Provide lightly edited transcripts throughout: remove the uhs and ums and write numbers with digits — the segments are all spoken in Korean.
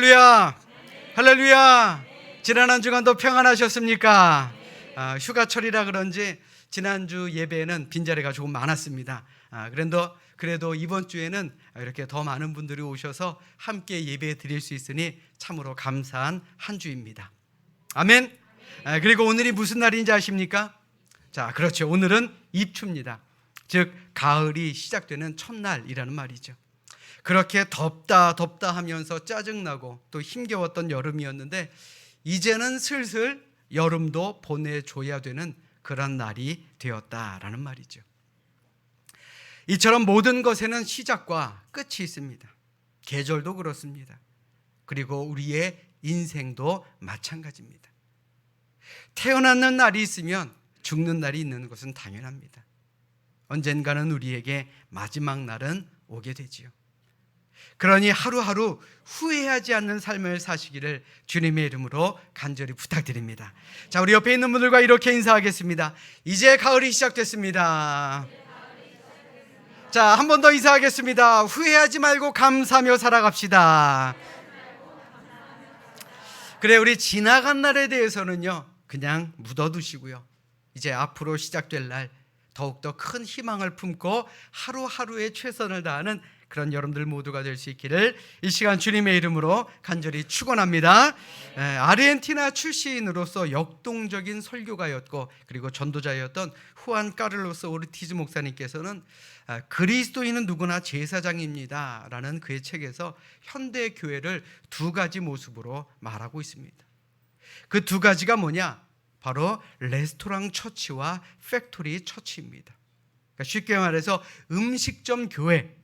할렐루야. 할렐루야. 지난 한 주간도 평안하셨습니까? 휴가철이라 그런지 지난주 예배에는 빈자리가 조금 많았습니다. 그래도 이번 주에는 이렇게 더 많은 분들이 오셔서 함께 예배 드릴 수 있으니 참으로 감사한 한 주입니다. 아멘. 그리고 오늘이 무슨 날인지 아십니까? 자, 그렇죠. 오늘은 입추입니다. 즉 가을이 시작되는 첫날이라는 말이죠. 그렇게 덥다 하면서 짜증나고 또 힘겨웠던 여름이었는데 이제는 슬슬 여름도 보내줘야 되는 그런 날이 되었다라는 말이죠. 이처럼 모든 것에는 시작과 끝이 있습니다. 계절도 그렇습니다. 그리고 우리의 인생도 마찬가지입니다. 태어나는 날이 있으면 죽는 날이 있는 것은 당연합니다. 언젠가는 우리에게 마지막 날은 오게 되지요. 그러니 하루하루 후회하지 않는 삶을 사시기를 주님의 이름으로 간절히 부탁드립니다. 자, 우리 옆에 있는 분들과 이렇게 인사하겠습니다. 이제 가을이 시작됐습니다. 자, 한 번 더 인사하겠습니다. 후회하지 말고 감사하며 살아갑시다. 그래, 우리 지나간 날에 대해서는요 그냥 묻어두시고요, 이제 앞으로 시작될 날 더욱더 큰 희망을 품고 하루하루에 최선을 다하는 그런 여러분들 모두가 될 수 있기를 이 시간 주님의 이름으로 간절히 축원합니다. 아르헨티나 출신으로서 역동적인 설교가였고 그리고 전도자였던 후안 카를로스 오르티즈 목사님께서는 그리스도인은 누구나 제사장입니다 라는 그의 책에서 현대 교회를 두 가지 모습으로 말하고 있습니다. 그 두 가지가 뭐냐? 바로 레스토랑 처치와 팩토리 처치입니다. 그러니까 쉽게 말해서 음식점 교회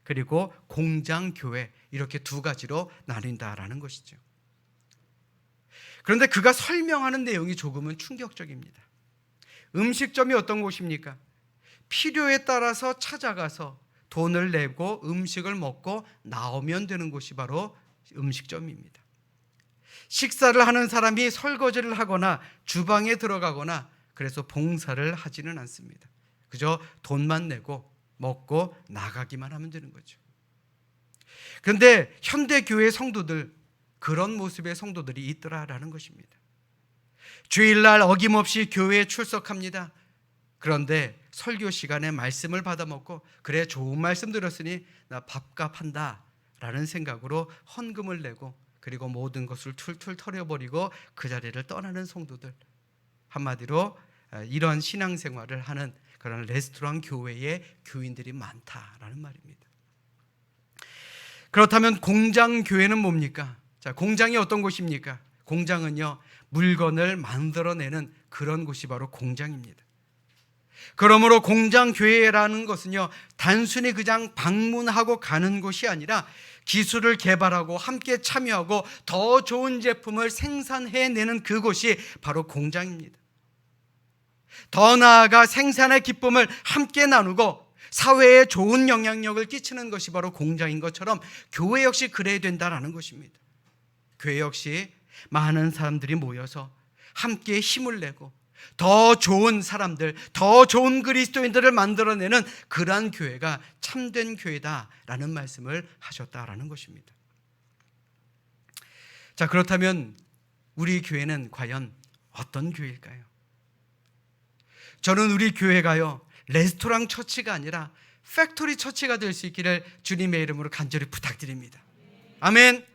그리고 공장 교회, 이렇게 두 가지로 나뉜다라는 것이죠. 그런데 그가 설명하는 내용이 조금은 충격적입니다. 음식점이 어떤 곳입니까? 필요에 따라서 찾아가서 돈을 내고 음식을 먹고 나오면 되는 곳이 바로 음식점입니다. 식사를 하는 사람이 설거지를 하거나 주방에 들어가거나 그래서 봉사를 하지는 않습니다. 그저 돈만 내고 먹고 나가기만 하면 되는 거죠. 그런데 현대교회 성도들, 그런 모습의 성도들이 있더라라는 것입니다. 주일날 어김없이 교회에 출석합니다. 그런데 설교 시간에 말씀을 받아먹고 그래 좋은 말씀 들었으니 나 밥값 한다 라는 생각으로 헌금을 내고 그리고 모든 것을 툴툴 털어버리고 그 자리를 떠나는 성도들, 한마디로 이런 신앙생활을 하는 그런 레스토랑 교회의 교인들이 많다라는 말입니다. 그렇다면 공장 교회는 뭡니까? 자, 공장이 어떤 곳입니까? 공장은요 물건을 만들어내는 그런 곳이 바로 공장입니다. 그러므로 공장 교회라는 것은요 단순히 그냥 방문하고 가는 곳이 아니라 기술을 개발하고 함께 참여하고 더 좋은 제품을 생산해내는 그곳이 바로 공장입니다. 더 나아가 생산의 기쁨을 함께 나누고 사회에 좋은 영향력을 끼치는 것이 바로 공장인 것처럼 교회 역시 그래야 된다라는 것입니다. 교회 역시 많은 사람들이 모여서 함께 힘을 내고 더 좋은 사람들, 더 좋은 그리스도인들을 만들어내는 그러한 교회가 참된 교회다라는 말씀을 하셨다라는 것입니다. 자, 그렇다면 우리 교회는 과연 어떤 교회일까요? 저는 우리 교회가요 레스토랑 처치가 아니라 팩토리 처치가 될 수 있기를 주님의 이름으로 간절히 부탁드립니다. 아멘.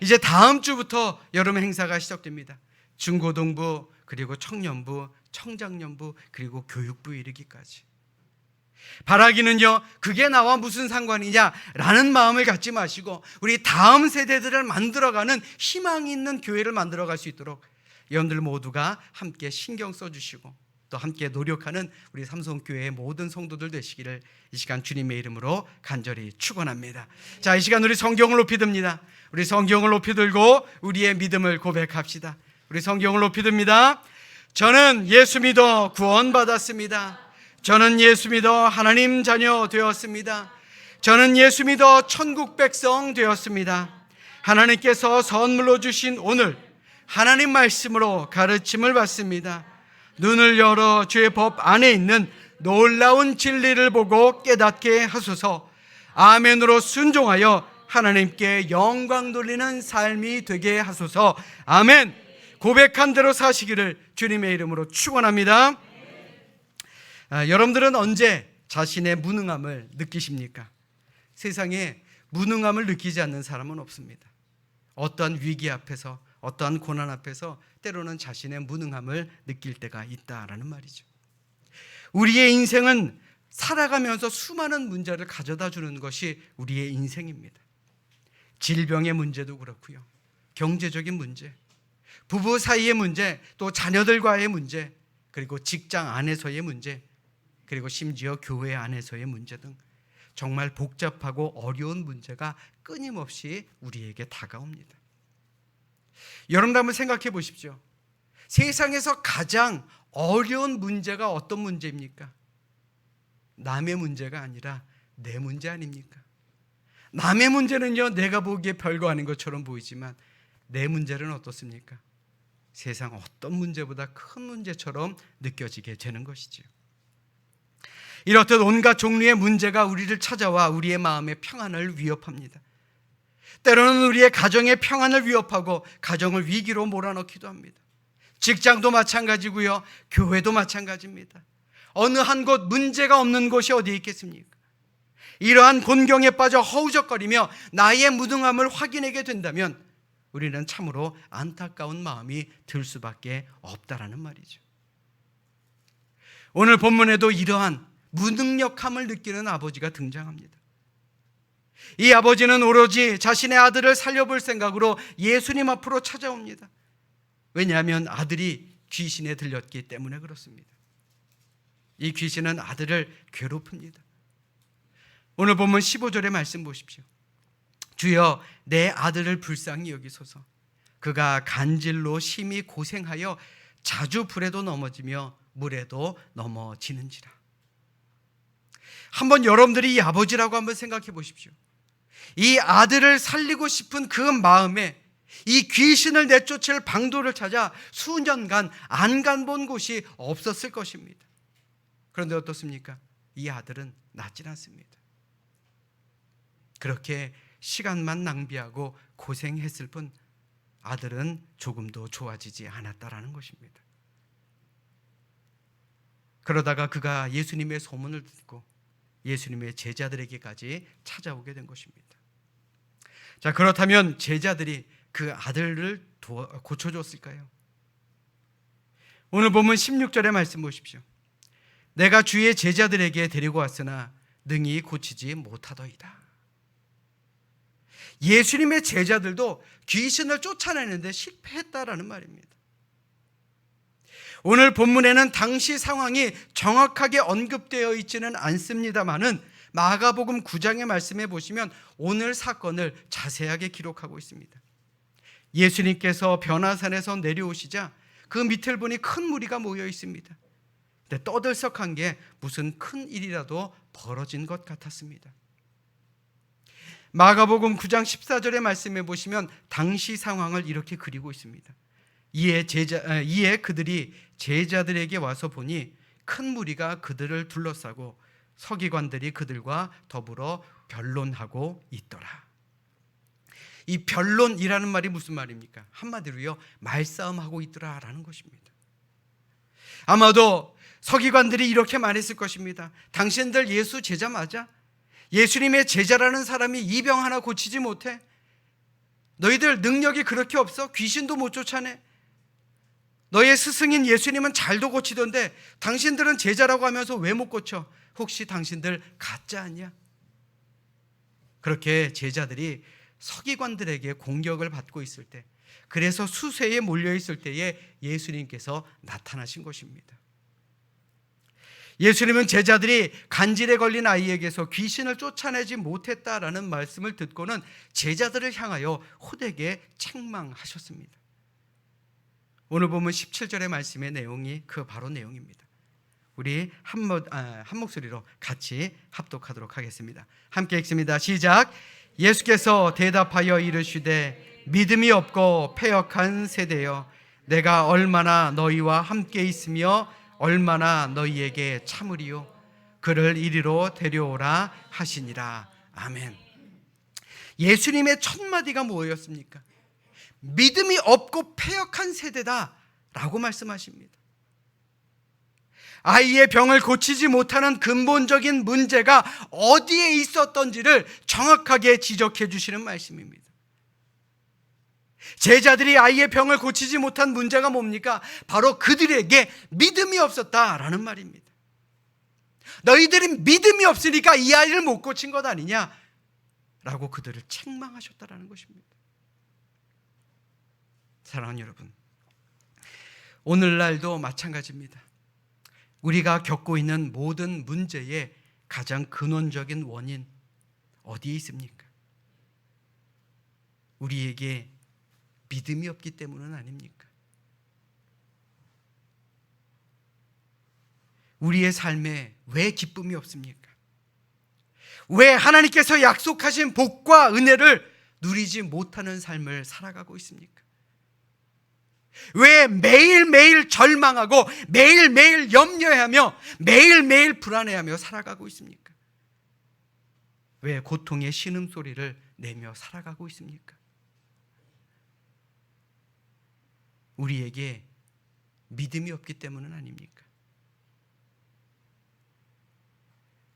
이제 다음 주부터 여름 행사가 시작됩니다. 중고등부 그리고 청년부, 청장년부 그리고 교육부 이르기까지. 바라기는요 그게 나와 무슨 상관이냐라는 마음을 갖지 마시고 우리 다음 세대들을 만들어가는 희망이 있는 교회를 만들어갈 수 있도록 여러분들 모두가 함께 신경 써주시고 또 함께 노력하는 우리 삼성교회의 모든 성도들 되시기를 이 시간 주님의 이름으로 간절히 축원합니다. 자, 이 시간 우리 성경을 높이 듭니다. 우리 성경을 높이 들고 우리의 믿음을 고백합시다. 우리 성경을 높이 듭니다. 저는 예수 믿어 구원받았습니다. 저는 예수 믿어 하나님 자녀 되었습니다. 저는 예수 믿어 천국 백성 되었습니다. 하나님께서 선물로 주신 오늘 하나님 말씀으로 가르침을 받습니다. 눈을 열어 주의 법 안에 있는 놀라운 진리를 보고 깨닫게 하소서. 아멘으로 순종하여 하나님께 영광 돌리는 삶이 되게 하소서. 아멘. 고백한 대로 사시기를 주님의 이름으로 축원합니다. 여러분들은 언제 자신의 무능함을 느끼십니까? 세상에 무능함을 느끼지 않는 사람은 없습니다. 어떠한 위기 앞에서, 어떠한 고난 앞에서 때로는 자신의 무능함을 느낄 때가 있다라는 말이죠. 우리의 인생은 살아가면서 수많은 문제를 가져다 주는 것이 우리의 인생입니다. 질병의 문제도 그렇고요, 경제적인 문제, 부부 사이의 문제, 또 자녀들과의 문제, 그리고 직장 안에서의 문제, 그리고 심지어 교회 안에서의 문제 등 정말 복잡하고 어려운 문제가 끊임없이 우리에게 다가옵니다. 여러분 한번 생각해 보십시오. 세상에서 가장 어려운 문제가 어떤 문제입니까? 남의 문제가 아니라 내 문제 아닙니까? 남의 문제는요, 내가 보기에 별거 아닌 것처럼 보이지만 내 문제는 어떻습니까? 세상 어떤 문제보다 큰 문제처럼 느껴지게 되는 것이지요. 이렇듯 온갖 종류의 문제가 우리를 찾아와 우리의 마음의 평안을 위협합니다. 때로는 우리의 가정의 평안을 위협하고 가정을 위기로 몰아넣기도 합니다. 직장도 마찬가지고요, 교회도 마찬가지입니다. 어느 한 곳 문제가 없는 곳이 어디 있겠습니까? 이러한 곤경에 빠져 허우적거리며 나의 무능함을 확인하게 된다면 우리는 참으로 안타까운 마음이 들 수밖에 없다라는 말이죠. 오늘 본문에도 이러한 무능력함을 느끼는 아버지가 등장합니다. 이 아버지는 오로지 자신의 아들을 살려볼 생각으로 예수님 앞으로 찾아옵니다. 왜냐하면 아들이 귀신에 들렸기 때문에 그렇습니다. 이 귀신은 아들을 괴롭힙니다. 오늘 본문 15절의 말씀 보십시오. 주여, 내 아들을 불쌍히 여기소서. 그가 간질로 심히 고생하여 자주 불에도 넘어지며 물에도 넘어지는지라. 한번 여러분들이 이 아버지라고 한번 생각해 보십시오. 이 아들을 살리고 싶은 그 마음에 이 귀신을 내쫓을 방도를 찾아 수년간 안 간본 곳이 없었을 것입니다. 그런데 어떻습니까? 이 아들은 낫질 않습니다. 그렇게 시간만 낭비하고 고생했을 뿐 아들은 조금도 좋아지지 않았다라는 것입니다. 그러다가 그가 예수님의 소문을 듣고 예수님의 제자들에게까지 찾아오게 된 것입니다. 자, 그렇다면 제자들이 그 아들을 고쳐줬을까요? 오늘 보면 16절의 말씀 보십시오. 내가 주의 제자들에게 데리고 왔으나 능히 고치지 못하더이다. 예수님의 제자들도 귀신을 쫓아내는데 실패했다라는 말입니다. 오늘 본문에는 당시 상황이 정확하게 언급되어 있지는 않습니다만은 마가복음 9장의 말씀에 보시면 오늘 사건을 자세하게 기록하고 있습니다. 예수님께서 변화산에서 내려오시자 그 밑을 보니 큰 무리가 모여 있습니다. 근데 떠들썩한 게 무슨 큰 일이라도 벌어진 것 같았습니다. 마가복음 9장 14절의 말씀에 보시면 당시 상황을 이렇게 그리고 있습니다. 이에 그들이 제자들에게 와서 보니 큰 무리가 그들을 둘러싸고 서기관들이 그들과 더불어 변론하고 있더라. 이 변론이라는 말이 무슨 말입니까? 한마디로요, 말싸움하고 있더라라는 것입니다. 아마도 서기관들이 이렇게 말했을 것입니다. 당신들 예수 제자 맞아? 예수님의 제자라는 사람이 이 병 하나 고치지 못해? 너희들 능력이 그렇게 없어? 귀신도 못 쫓아내? 너의 스승인 예수님은 잘도 고치던데 당신들은 제자라고 하면서 왜 못 고쳐? 혹시 당신들 가짜 아니야? 그렇게 제자들이 서기관들에게 공격을 받고 있을 때, 그래서 수세에 몰려 있을 때에 예수님께서 나타나신 것입니다. 예수님은 제자들이 간질에 걸린 아이에게서 귀신을 쫓아내지 못했다라는 말씀을 듣고는 제자들을 향하여 호되게 책망하셨습니다. 오늘 보면 17절의 말씀의 내용이 그 바로 내용입니다. 우리 한 목소리로 같이 합독하도록 하겠습니다. 함께 읽습니다. 시작. 예수께서 대답하여 이르시되 믿음이 없고 패역한 세대여, 내가 얼마나 너희와 함께 있으며 얼마나 너희에게 참으리요. 그를 이리로 데려오라 하시니라. 아멘. 예수님의 첫 마디가 뭐였습니까? 믿음이 없고 패역한 세대다라고 말씀하십니다. 아이의 병을 고치지 못하는 근본적인 문제가 어디에 있었던지를 정확하게 지적해 주시는 말씀입니다. 제자들이 아이의 병을 고치지 못한 문제가 뭡니까? 바로 그들에게 믿음이 없었다라는 말입니다. 너희들이 믿음이 없으니까 이 아이를 못 고친 것 아니냐? 라고 그들을 책망하셨다라는 것입니다. 사랑하는 여러분, 오늘날도 마찬가지입니다. 우리가 겪고 있는 모든 문제의 가장 근원적인 원인 어디에 있습니까? 우리에게 믿음이 없기 때문은 아닙니까? 우리의 삶에 왜 기쁨이 없습니까? 왜 하나님께서 약속하신 복과 은혜를 누리지 못하는 삶을 살아가고 있습니까? 왜 매일매일 절망하고 매일매일 염려하며 매일매일 불안해하며 살아가고 있습니까? 왜 고통의 신음소리를 내며 살아가고 있습니까? 우리에게 믿음이 없기 때문은 아닙니까?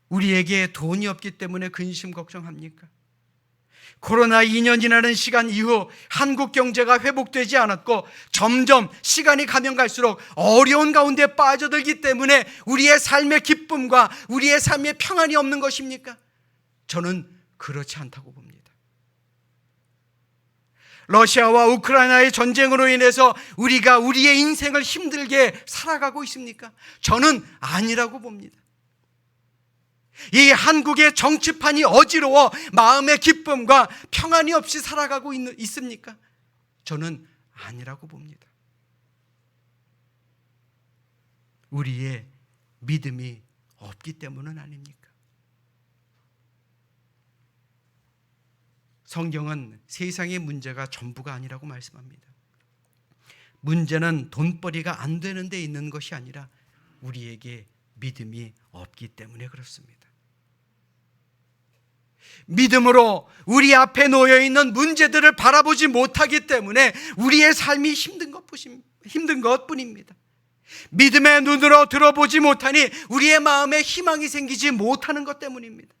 우리에게 돈이 없기 때문에 근심 걱정합니까? 코로나 2년 지나는 시간 이후 한국 경제가 회복되지 않았고 점점 시간이 가면 갈수록 어려운 가운데 빠져들기 때문에 우리의 삶의 기쁨과 우리의 삶의 평안이 없는 것입니까? 저는 그렇지 않다고 봅니다. 러시아와 우크라이나의 전쟁으로 인해서 우리가 우리의 인생을 힘들게 살아가고 있습니까? 저는 아니라고 봅니다. 이 한국의 정치판이 어지러워 마음의 기쁨과 평안이 없이 살아가고 있습니까? 저는 아니라고 봅니다. 우리의 믿음이 없기 때문은 아닙니까? 성경은 세상의 문제가 전부가 아니라고 말씀합니다. 문제는 돈벌이가 안 되는 데 있는 것이 아니라 우리에게 믿음이 없기 때문에 그렇습니다. 믿음으로 우리 앞에 놓여 있는 문제들을 바라보지 못하기 때문에 우리의 삶이 힘든 것뿐입니다. 믿음의 눈으로 들어보지 못하니 우리의 마음에 희망이 생기지 못하는 것 때문입니다.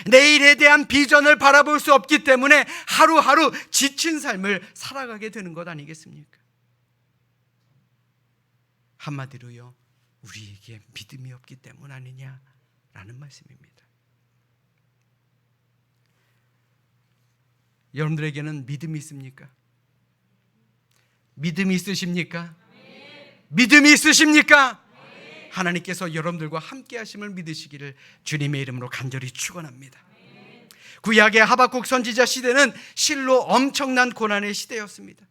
내일에 대한 비전을 바라볼 수 없기 때문에 하루하루 지친 삶을 살아가게 되는 것 아니겠습니까? 한마디로요, 우리에게 믿음이 없기 때문 아니냐라는 말씀입니다. 여러분들에게는 믿음이 있습니까? 믿음이 있으십니까? 믿음이 있으십니까? 하나님께서 여러분들과 함께 하심을 믿으시기를 주님의 이름으로 간절히 축원합니다. 구약의 하박국 선지자 시대는 실로 엄청난 고난의 시대였습니다.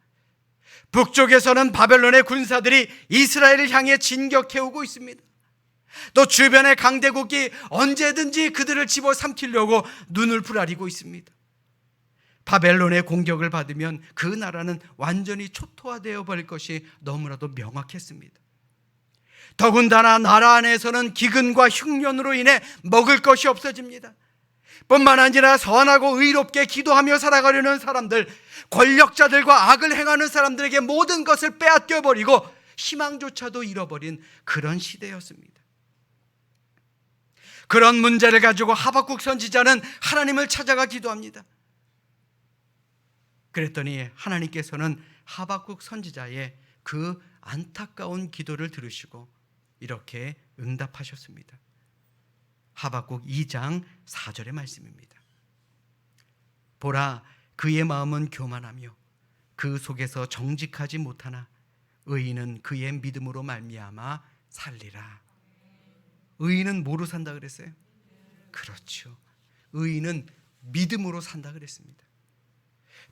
북쪽에서는 바벨론의 군사들이 이스라엘을 향해 진격해오고 있습니다. 또 주변의 강대국이 언제든지 그들을 집어삼키려고 눈을 부라리고 있습니다. 바벨론의 공격을 받으면 그 나라는 완전히 초토화되어 버릴 것이 너무나도 명확했습니다. 더군다나 나라 안에서는 기근과 흉년으로 인해 먹을 것이 없어집니다. 뿐만 아니라 선하고 의롭게 기도하며 살아가려는 사람들, 권력자들과 악을 행하는 사람들에게 모든 것을 빼앗겨 버리고 희망조차도 잃어버린 그런 시대였습니다. 그런 문제를 가지고 하박국 선지자는 하나님을 찾아가 기도합니다. 그랬더니 하나님께서는 하박국 선지자의 그 안타까운 기도를 들으시고 이렇게 응답하셨습니다. 하박국 2장 4절의 말씀입니다. 보라, 그의 마음은 교만하며 그 속에서 정직하지 못하나 의인은 그의 믿음으로 말미암아 살리라. 의인은 뭐로 산다 그랬어요? 그렇죠. 의인은 믿음으로 산다 그랬습니다.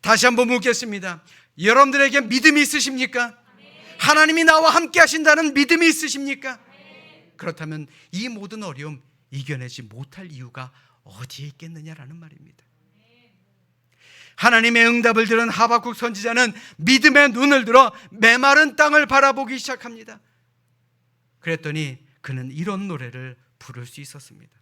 다시 한번 묻겠습니다. 여러분들에게 믿음이 있으십니까? 하나님이 나와 함께 하신다는 믿음이 있으십니까? 그렇다면 이 모든 어려움 이겨내지 못할 이유가 어디에 있겠느냐라는 말입니다. 하나님의 응답을 들은 하박국 선지자는 믿음의 눈을 들어 메마른 땅을 바라보기 시작합니다. 그랬더니 그는 이런 노래를 부를 수 있었습니다.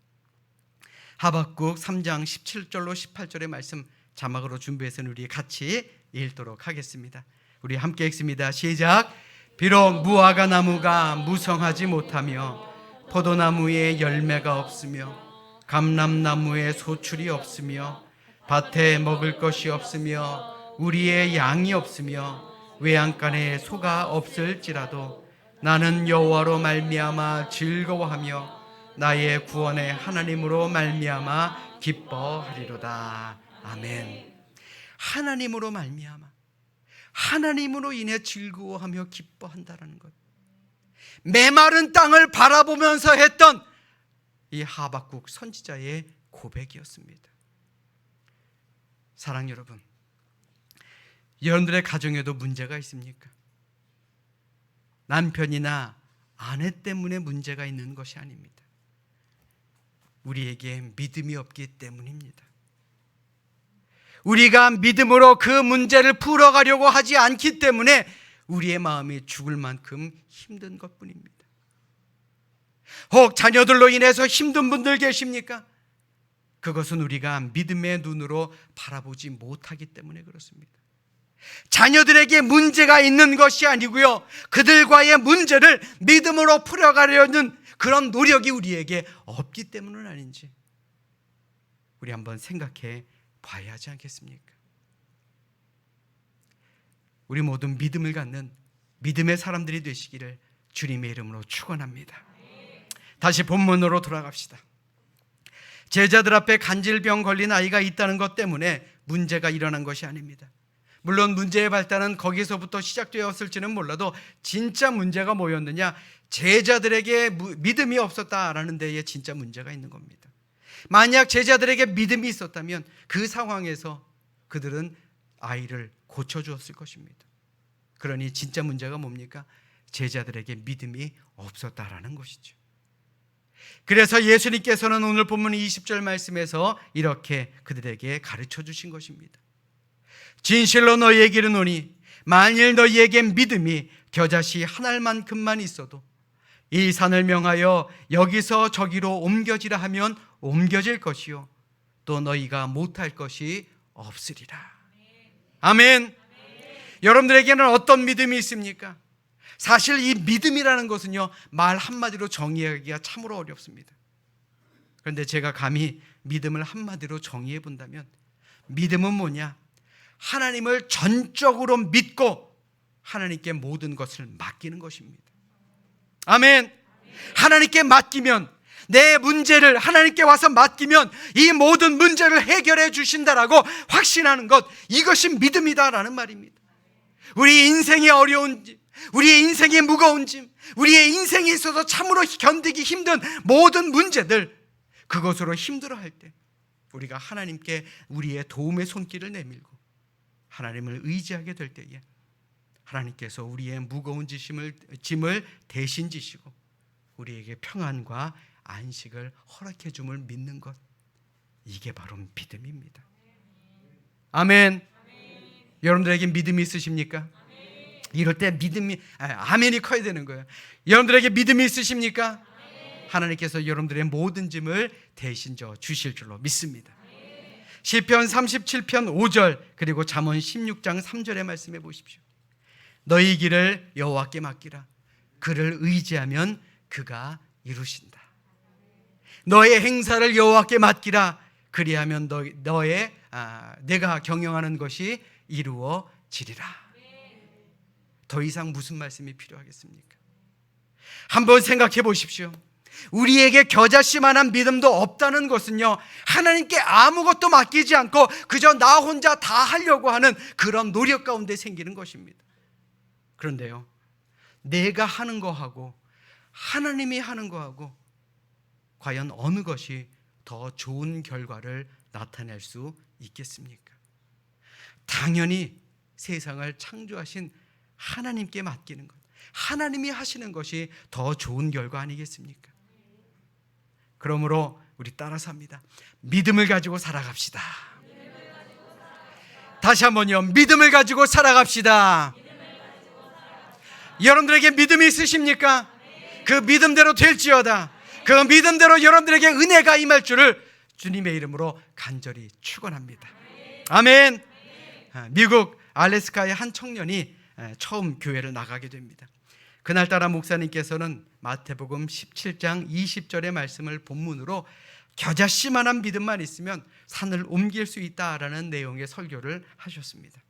하박국 3장 17절로 18절의 말씀 자막으로 준비해서 우리 같이 읽도록 하겠습니다. 우리 함께 읽습니다. 시작. 비록 무화과 나무가 무성하지 못하며 포도나무에 열매가 없으며 감람나무에 소출이 없으며 밭에 먹을 것이 없으며 우리의 양이 없으며 외양간에 소가 없을지라도 나는 여호와로 말미암아 즐거워하며 나의 구원의 하나님으로 말미암아 기뻐하리로다. 아멘. 하나님으로 말미암아, 하나님으로 인해 즐거워하며 기뻐한다라는 것, 메마른 땅을 바라보면서 했던 이 하박국 선지자의 고백이었습니다. 사랑 여러분, 여러분들의 가정에도 문제가 있습니까? 남편이나 아내 때문에 문제가 있는 것이 아닙니다. 우리에게 믿음이 없기 때문입니다. 우리가 믿음으로 그 문제를 풀어가려고 하지 않기 때문에 우리의 마음이 죽을 만큼 힘든 것뿐입니다. 혹 자녀들로 인해서 힘든 분들 계십니까? 그것은 우리가 믿음의 눈으로 바라보지 못하기 때문에 그렇습니다. 자녀들에게 문제가 있는 것이 아니고요, 그들과의 문제를 믿음으로 풀어가려는 그런 노력이 우리에게 없기 때문은 아닌지 우리 한번 생각해 봐야 하지 않겠습니까? 우리 모두 믿음을 갖는 믿음의 사람들이 되시기를 주님의 이름으로 축원합니다. 다시 본문으로 돌아갑시다. 제자들 앞에 간질병 걸린 아이가 있다는 것 때문에 문제가 일어난 것이 아닙니다. 물론 문제의 발단은 거기서부터 시작되었을지는 몰라도 진짜 문제가 뭐였느냐, 제자들에게 믿음이 없었다라는 데에 진짜 문제가 있는 겁니다. 만약 제자들에게 믿음이 있었다면 그 상황에서 그들은 아이를 고쳐주었을 것입니다. 그러니 진짜 문제가 뭡니까? 제자들에게 믿음이 없었다라는 것이죠. 그래서 예수님께서는 오늘 본문 20절 말씀에서 이렇게 그들에게 가르쳐 주신 것입니다. 진실로 너희에게 이르노니 만일 너희에게 믿음이 겨자씨 한 알만큼만 있어도 이 산을 명하여 여기서 저기로 옮겨지라 하면 옮겨질 것이요 또 너희가 못할 것이 없으리라. 아멘. 여러분들에게는 어떤 믿음이 있습니까? 사실 이 믿음이라는 것은요, 말 한마디로 정의하기가 참으로 어렵습니다. 그런데 제가 감히 믿음을 한마디로 정의해 본다면 믿음은 뭐냐? 하나님을 전적으로 믿고 하나님께 모든 것을 맡기는 것입니다. 아멘. 하나님께 맡기면, 내 문제를 하나님께 와서 맡기면 이 모든 문제를 해결해 주신다라고 확신하는 것, 이것이 믿음이다라는 말입니다. 우리 인생의 어려운 짐, 우리의 인생의 무거운 짐, 우리의 인생에 있어서 참으로 견디기 힘든 모든 문제들, 그것으로 힘들어할 때 우리가 하나님께 우리의 도움의 손길을 내밀고 하나님을 의지하게 될 때에 하나님께서 우리의 무거운 짐을 대신 지시고 우리에게 평안과 안식을 허락해 줌을 믿는 것, 이게 바로 믿음입니다. 아멘. 여러분들에게 믿음이 있으십니까? 이럴 때 믿음이 아멘이 커야 되는 거예요. 여러분들에게 믿음이 있으십니까? 하나님께서 여러분들의 모든 짐을 대신 져 주실 줄로 믿습니다. 시편 37편 5절 그리고 잠언 16장 3절의 말씀해 보십시오. 너희 길을 여호와께 맡기라. 그를 의지하면 그가 이루신다. 너의 행사를 여호와께 맡기라. 그리하면 내가 경영하는 것이 이루어지리라. 더 이상 무슨 말씀이 필요하겠습니까? 한번 생각해 보십시오. 우리에게 겨자씨만한 믿음도 없다는 것은요, 하나님께 아무것도 맡기지 않고 그저 나 혼자 다 하려고 하는 그런 노력 가운데 생기는 것입니다. 그런데요, 내가 하는 거하고 하나님이 하는 거하고 과연 어느 것이 더 좋은 결과를 나타낼 수 있겠습니까? 당연히 세상을 창조하신 하나님께 맡기는 것, 하나님이 하시는 것이 더 좋은 결과 아니겠습니까? 그러므로 우리 따라서 합니다. 믿음을 가지고 살아갑시다. 다시 한번요. 믿음을 가지고 살아갑시다. 여러분들에게 믿음이 있으십니까? 그 믿음대로 될지어다. 그 믿음대로 여러분들에게 은혜가 임할 줄을 주님의 이름으로 간절히 축원합니다. 아멘. 미국 알래스카의 한 청년이 처음 교회를 나가게 됩니다. 그날따라 목사님께서는 마태복음 17장 20절의 말씀을 본문으로 겨자씨만한 믿음만 있으면 산을 옮길 수 있다라는 내용의 설교를 하셨습니다.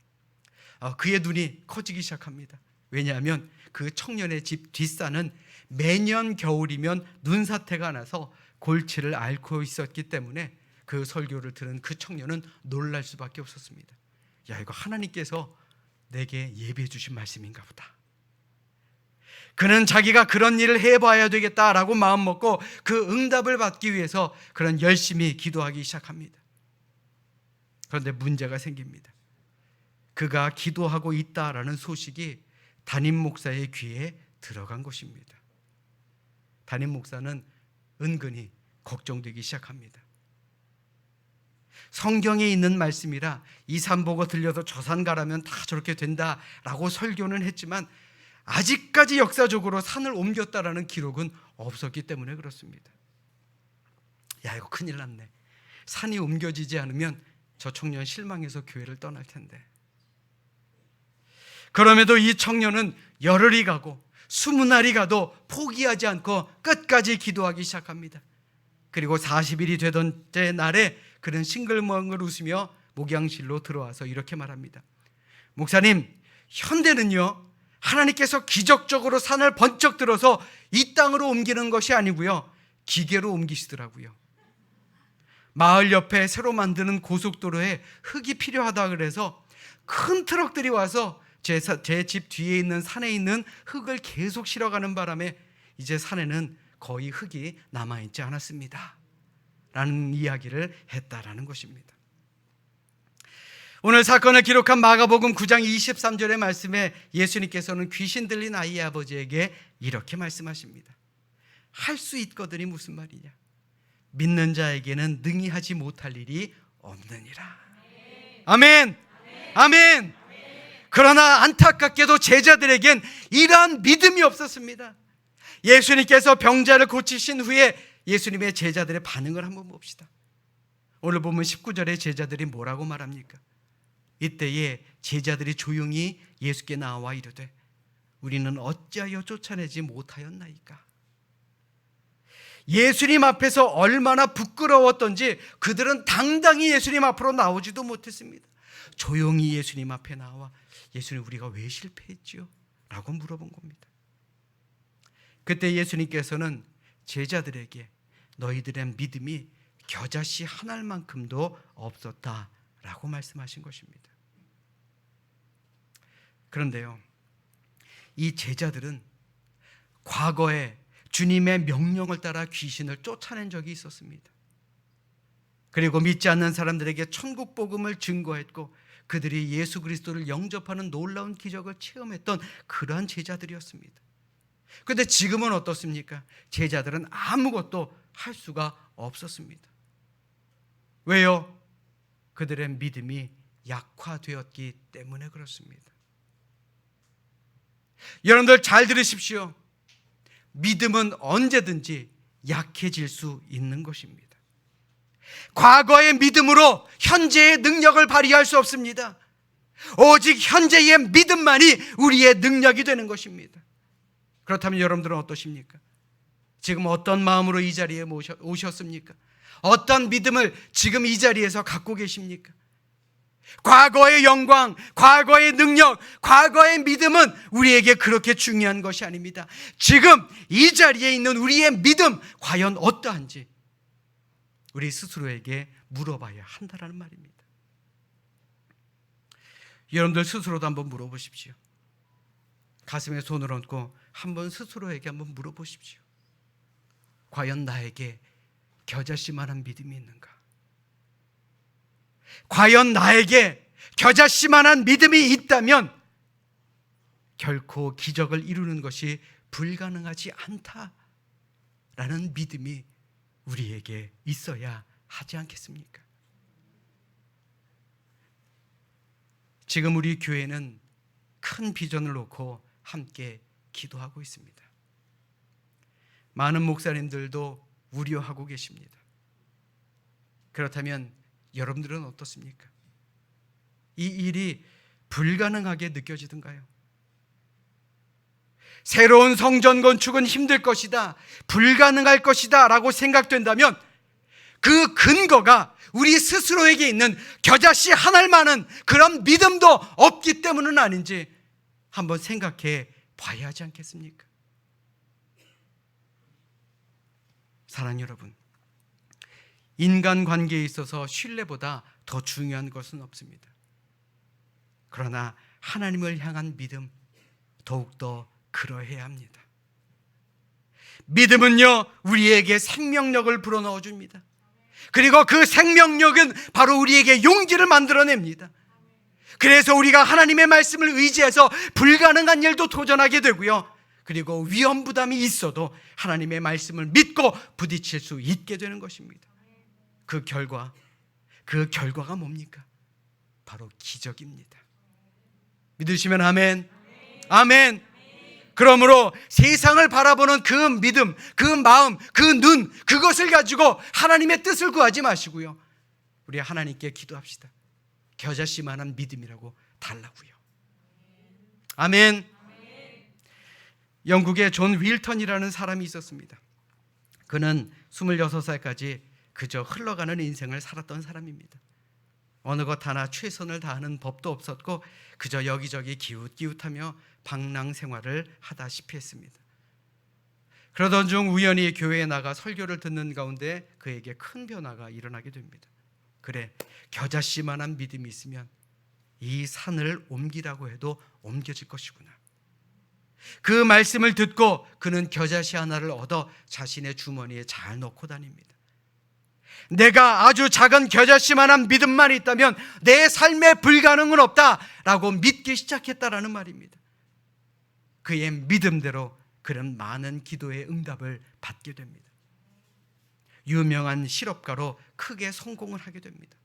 그의 눈이 커지기 시작합니다. 왜냐하면 그 청년의 집 뒷산은 매년 겨울이면 눈사태가 나서 골치를 앓고 있었기 때문에 그 설교를 들은 그 청년은 놀랄 수밖에 없었습니다. 야, 이거 하나님께서 내게 예비해 주신 말씀인가 보다. 그는 자기가 그런 일을 해봐야 되겠다라고 마음먹고 그 응답을 받기 위해서 그런 열심히 기도하기 시작합니다. 그런데 문제가 생깁니다. 그가 기도하고 있다라는 소식이 담임 목사의 귀에 들어간 것입니다. 담임 목사는 은근히 걱정되기 시작합니다. 성경에 있는 말씀이라 이 산 보고 들려서 저 산 가라면 다 저렇게 된다라고 설교는 했지만 아직까지 역사적으로 산을 옮겼다라는 기록은 없었기 때문에 그렇습니다. 야, 이거 큰일 났네. 산이 옮겨지지 않으면 저 청년 실망해서 교회를 떠날 텐데. 그럼에도 이 청년은 열흘이 가고 20날이 가도 포기하지 않고 끝까지 기도하기 시작합니다. 그리고 40일이 되던 날에 그는 싱글벙글 웃으며 목양실로 들어와서 이렇게 말합니다. 목사님, 현대는요, 하나님께서 기적적으로 산을 번쩍 들어서 이 땅으로 옮기는 것이 아니고요, 기계로 옮기시더라고요. 마을 옆에 새로 만드는 고속도로에 흙이 필요하다 그래서 큰 트럭들이 와서 제 집 뒤에 있는 산에 있는 흙을 계속 실어가는 바람에 이제 산에는 거의 흙이 남아있지 않았습니다 라는 이야기를 했다라는 것입니다. 오늘 사건을 기록한 마가복음 9장 23절의 말씀에 예수님께서는 귀신 들린 아이의 아버지에게 이렇게 말씀하십니다. 할 수 있거든이 무슨 말이냐? 믿는 자에게는 능히 하지 못할 일이 없느니라. 아멘. 아멘. 그러나 안타깝게도 제자들에겐 이러한 믿음이 없었습니다. 예수님께서 병자를 고치신 후에 예수님의 제자들의 반응을 한번 봅시다. 오늘 보면 19절에 제자들이 뭐라고 말합니까? 이때에 제자들이 조용히 예수께 나와 이르되 우리는 어찌하여 쫓아내지 못하였나이까? 예수님 앞에서 얼마나 부끄러웠던지 그들은 당당히 예수님 앞으로 나오지도 못했습니다. 조용히 예수님 앞에 나와 예수님, 우리가 왜 실패했지요? 라고 물어본 겁니다. 그때 예수님께서는 제자들에게 너희들의 믿음이 겨자씨 한 알만큼도 없었다라고 말씀하신 것입니다. 그런데요, 이 제자들은 과거에 주님의 명령을 따라 귀신을 쫓아낸 적이 있었습니다. 그리고 믿지 않는 사람들에게 천국 복음을 증거했고 그들이 예수 그리스도를 영접하는 놀라운 기적을 체험했던 그러한 제자들이었습니다. 그런데 지금은 어떻습니까? 제자들은 아무것도 할 수가 없었습니다. 왜요? 그들의 믿음이 약화되었기 때문에 그렇습니다. 여러분들 잘 들으십시오. 믿음은 언제든지 약해질 수 있는 것입니다. 과거의 믿음으로 현재의 능력을 발휘할 수 없습니다. 오직 현재의 믿음만이 우리의 능력이 되는 것입니다. 그렇다면 여러분들은 어떠십니까? 지금 어떤 마음으로 이 자리에 오셨습니까? 어떤 믿음을 지금 이 자리에서 갖고 계십니까? 과거의 영광, 과거의 능력, 과거의 믿음은 우리에게 그렇게 중요한 것이 아닙니다. 지금 이 자리에 있는 우리의 믿음 과연 어떠한지 우리 스스로에게 물어봐야 한다는 말입니다. 여러분들 스스로도 한번 물어보십시오. 가슴에 손을 얹고 한번 스스로에게 한번 물어보십시오. 과연 나에게 겨자씨만한 믿음이 있는가? 과연 나에게 겨자씨만한 믿음이 있다면 결코 기적을 이루는 것이 불가능하지 않다라는 믿음이 우리에게 있어야 하지 않겠습니까? 지금 우리 교회는 큰 비전을 놓고 함께 기도하고 있습니다. 많은 목사님들도 우려하고 계십니다. 그렇다면 여러분들은 어떻습니까? 이 일이 불가능하게 느껴지던가요? 새로운 성전 건축은 힘들 것이다, 불가능할 것이다 라고 생각된다면 그 근거가 우리 스스로에게 있는 겨자씨 한 알만한 그런 믿음도 없기 때문은 아닌지 한번 생각해 봐야 하지 않겠습니까? 사랑하는 여러분, 인간관계에 있어서 신뢰보다 더 중요한 것은 없습니다. 그러나 하나님을 향한 믿음, 더욱더 그러해야 합니다. 믿음은요, 우리에게 생명력을 불어넣어 줍니다. 그리고 그 생명력은 바로 우리에게 용기를 만들어냅니다. 그래서 우리가 하나님의 말씀을 의지해서 불가능한 일도 도전하게 되고요, 그리고 위험 부담이 있어도 하나님의 말씀을 믿고 부딪힐 수 있게 되는 것입니다. 그 결과가 뭡니까? 바로 기적입니다. 믿으시면 아멘. 아멘. 그러므로 세상을 바라보는 그 믿음, 그 마음, 그 눈, 그것을 가지고 하나님의 뜻을 구하지 마시고요, 우리 하나님께 기도합시다. 겨자씨만한 믿음이라고 달라고요. 아멘. 영국에 존 윌턴이라는 사람이 있었습니다. 그는 26살까지 그저 흘러가는 인생을 살았던 사람입니다. 어느 것 하나 최선을 다하는 법도 없었고 그저 여기저기 기웃기웃하며 방랑 생활을 하다시피 했습니다. 그러던 중 우연히 교회에 나가 설교를 듣는 가운데 그에게 큰 변화가 일어나게 됩니다. 그래, 겨자씨만한 믿음이 있으면 이 산을 옮기라고 해도 옮겨질 것이구나. 그 말씀을 듣고 그는 겨자씨 하나를 얻어 자신의 주머니에 잘 넣고 다닙니다. 내가 아주 작은 겨자씨만한 믿음만 있다면 내 삶에 불가능은 없다라고 믿기 시작했다라는 말입니다. 그의 믿음대로 그는 많은 기도의 응답을 받게 됩니다. 유명한 실업가로 크게 성공을 하게 됩니다.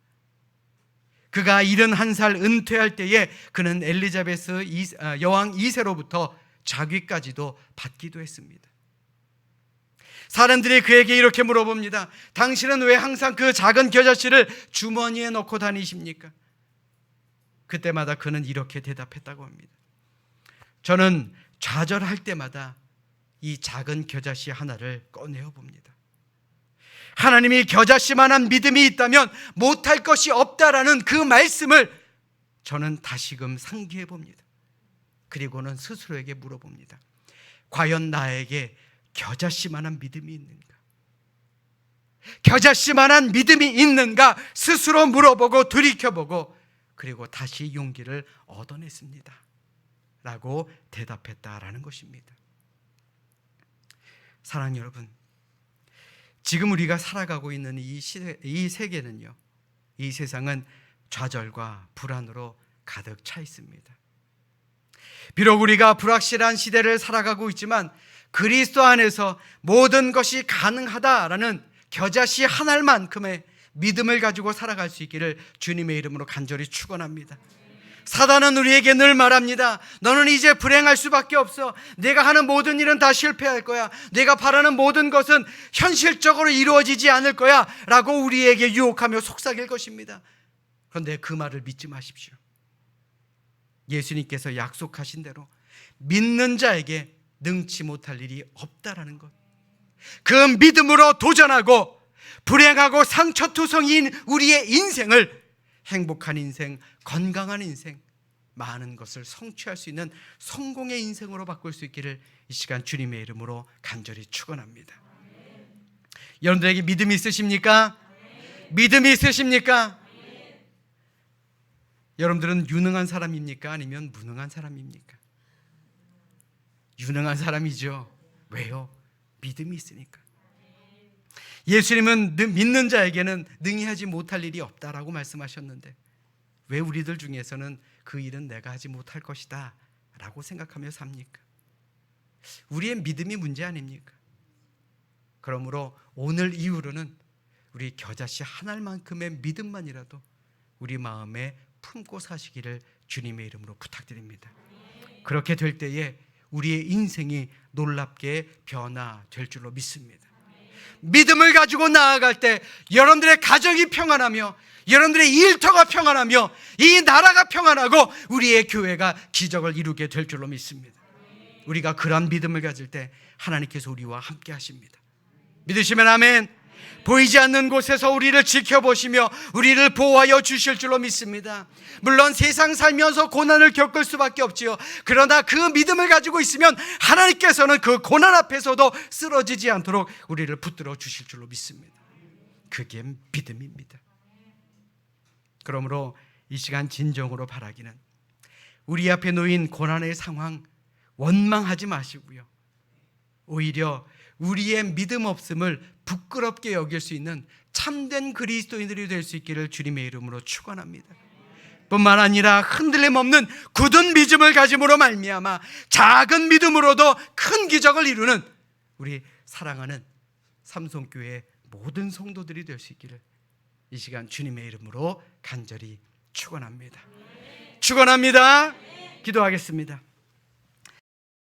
그가 71살 은퇴할 때에 그는 엘리자베스 여왕 2세로부터 자귀까지도 받기도 했습니다. 사람들이 그에게 이렇게 물어봅니다. 당신은 왜 항상 그 작은 겨자씨를 주머니에 넣고 다니십니까? 그때마다 그는 이렇게 대답했다고 합니다. 저는 좌절할 때마다 이 작은 겨자씨 하나를 꺼내어 봅니다. 하나님이 겨자씨만한 믿음이 있다면 못할 것이 없다라는 그 말씀을 저는 다시금 상기해 봅니다. 그리고는 스스로에게 물어봅니다. 과연 나에게 겨자씨만한 믿음이 있는가? 겨자씨만한 믿음이 있는가? 스스로 물어보고 돌이켜보고 그리고 다시 용기를 얻어냈습니다 라고 대답했다라는 것입니다. 사랑하는 여러분, 지금 우리가 살아가고 있는 이 세계는요, 이 세상은 좌절과 불안으로 가득 차 있습니다. 비록 우리가 불확실한 시대를 살아가고 있지만 그리스도 안에서 모든 것이 가능하다라는 겨자씨 한 알만큼의 믿음을 가지고 살아갈 수 있기를 주님의 이름으로 간절히 축원합니다. 사단은 우리에게 늘 말합니다. 너는 이제 불행할 수밖에 없어. 내가 하는 모든 일은 다 실패할 거야. 내가 바라는 모든 것은 현실적으로 이루어지지 않을 거야 라고 우리에게 유혹하며 속삭일 것입니다. 그런데 그 말을 믿지 마십시오. 예수님께서 약속하신 대로 믿는 자에게 능치 못할 일이 없다라는 것, 그 믿음으로 도전하고 불행하고 상처투성이인 우리의 인생을 행복한 인생, 건강한 인생, 많은 것을 성취할 수 있는 성공의 인생으로 바꿀 수 있기를 이 시간 주님의 이름으로 간절히 축원합니다. 여러분들에게 믿음이 있으십니까? 믿음이 있으십니까? 여러분들은 유능한 사람입니까? 아니면 무능한 사람입니까? 유능한 사람이죠. 왜요? 믿음이 있으니까. 예수님은 믿는 자에게는 능히 하지 못할 일이 없다라고 말씀하셨는데 왜 우리들 중에서는 그 일은 내가 하지 못할 것이다 라고 생각하며 삽니까? 우리의 믿음이 문제 아닙니까? 그러므로 오늘 이후로는 우리 겨자씨 한 알만큼의 믿음만이라도 우리 마음에 품고 사시기를 주님의 이름으로 부탁드립니다. 그렇게 될 때에 우리의 인생이 놀랍게 변화될 줄로 믿습니다. 믿음을 가지고 나아갈 때 여러분들의 가정이 평안하며 여러분들의 일터가 평안하며 이 나라가 평안하고 우리의 교회가 기적을 이루게 될 줄로 믿습니다. 우리가 그런 믿음을 가질 때 하나님께서 우리와 함께 하십니다. 믿으시면 아멘. 보이지 않는 곳에서 우리를 지켜보시며 우리를 보호하여 주실 줄로 믿습니다. 물론 세상 살면서 고난을 겪을 수밖에 없지요. 그러나 그 믿음을 가지고 있으면 하나님께서는 그 고난 앞에서도 쓰러지지 않도록 우리를 붙들어 주실 줄로 믿습니다. 그게 믿음입니다. 그러므로 이 시간 진정으로 바라기는 우리 앞에 놓인 고난의 상황 원망하지 마시고요, 오히려 우리의 믿음 없음을 부끄럽게 여길 수 있는 참된 그리스도인들이 될 수 있기를 주님의 이름으로 축원합니다. 뿐만 아니라 흔들림 없는 굳은 믿음을 가짐으로 말미암아 작은 믿음으로도 큰 기적을 이루는 우리 사랑하는 삼성교회 모든 성도들이 될 수 있기를 이 시간 주님의 이름으로 간절히 축원합니다. 축원합니다. 기도하겠습니다.